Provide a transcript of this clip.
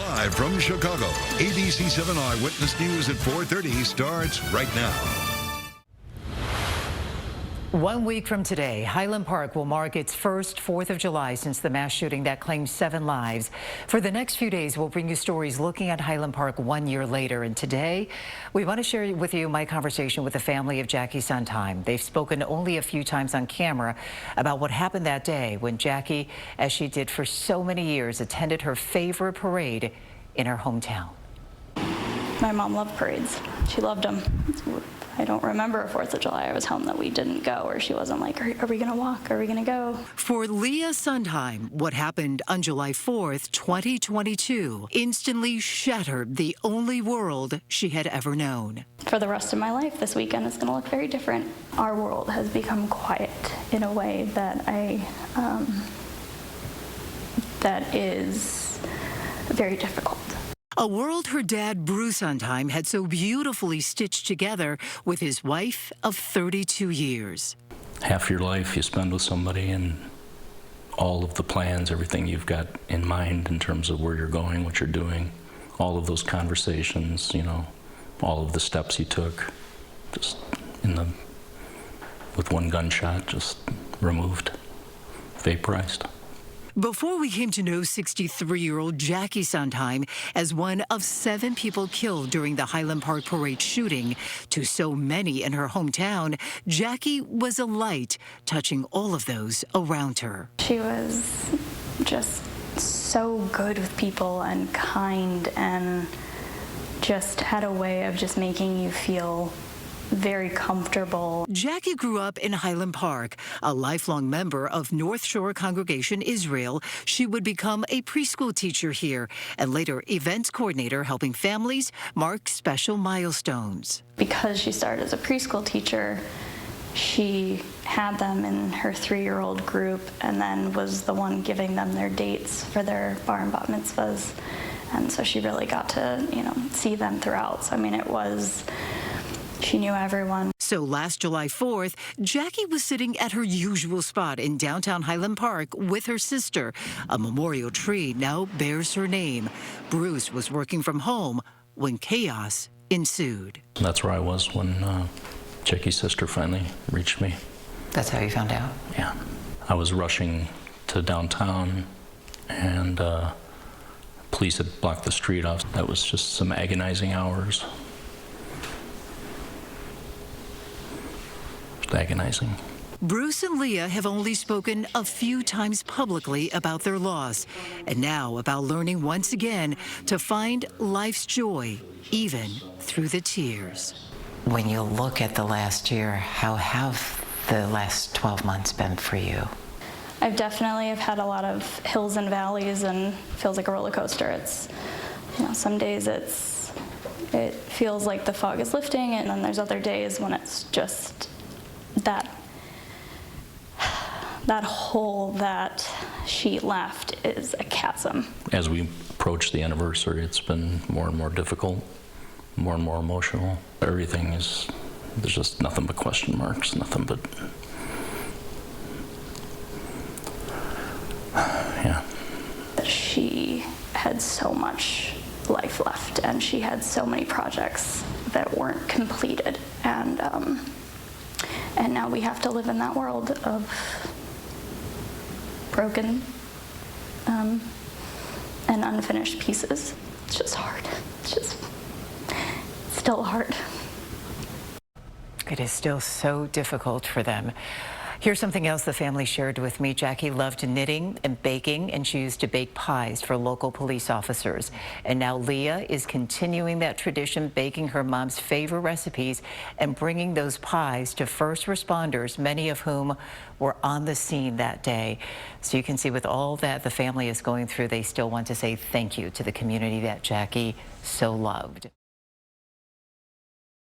Live from Chicago, ABC 7 Eyewitness News at 4:30 starts right now. 1 week from today, Highland Park will mark its first 4th of July since the mass shooting that claimed 7 lives. For the next few days, we'll bring you stories looking at Highland Park 1 year later. And today, we want to share with you my conversation with the family of Jacki Sundheim. They've spoken only a few times on camera about what happened that day when Jacki, as she did for so many years, attended her favorite parade in her hometown. My mom loved parades. She loved them. I don't remember a 4th of July I was home that we didn't go, or she wasn't like, are we going to walk? Are we going to go? For Leah Sundheim, what happened on July 4th, 2022, instantly shattered the only world she had ever known. For the rest of my life, this weekend is going to look very different. Our world has become quiet in a way that that is very difficult. A world her dad, Bruce Sundheim, had so beautifully stitched together with his wife of 32 years. Half your life you spend with somebody, and all of the plans, everything you've got in mind in terms of where you're going, what you're doing, all of those conversations, you know, all of the steps you took, just with one gunshot, just removed, vaporized. Before we came to know 63-year-old Jacki Sundheim as one of 7 people killed during the Highland Park parade shooting, to so many in her hometown, Jacki was a light, touching all of those around her. She was just so good with people and kind, and just had a way of just making you feel very comfortable. Jacki grew up in Highland Park. A lifelong member of North Shore Congregation Israel, she would become a preschool teacher here and later events coordinator, helping families mark special milestones. Because she started as a preschool teacher, she had them in her 3-year-old group and then was the one giving them their dates for their bar and bat mitzvahs. And so she really got to, see them throughout. So, I mean, she knew everyone. So last July 4th, Jacki was sitting at her usual spot in downtown Highland Park with her sister. A memorial tree now bears her name. Bruce was working from home when chaos ensued. That's where I was when Jacki's sister finally reached me. That's how you found out? Yeah. I was rushing to downtown, and police had blocked the street off. That was just some agonizing hours. Agonizing. Bruce and Leah have only spoken a few times publicly about their loss, and now about learning once again to find life's joy, even through the tears. When you look at the last year, how have the last 12 months been for you? I've definitely had a lot of hills and valleys, and feels like a roller coaster. It's, some days it feels like the fog is lifting, and then there's other days when it's just that hole that she left is a chasm. As we approach the anniversary, it's been more and more difficult, more and more emotional. Everything there's just nothing but question marks, nothing but, yeah. She had so much life left, and she had so many projects that weren't completed, and now we have to live in that world of broken and unfinished pieces. It's just hard. It's still hard. It is still so difficult for them. Here's something else the family shared with me. Jacki loved knitting and baking, and she used to bake pies for local police officers. And now Leah is continuing that tradition, baking her mom's favorite recipes and bringing those pies to first responders, many of whom were on the scene that day. So you can see with all that the family is going through, they still want to say thank you to the community that Jacki so loved.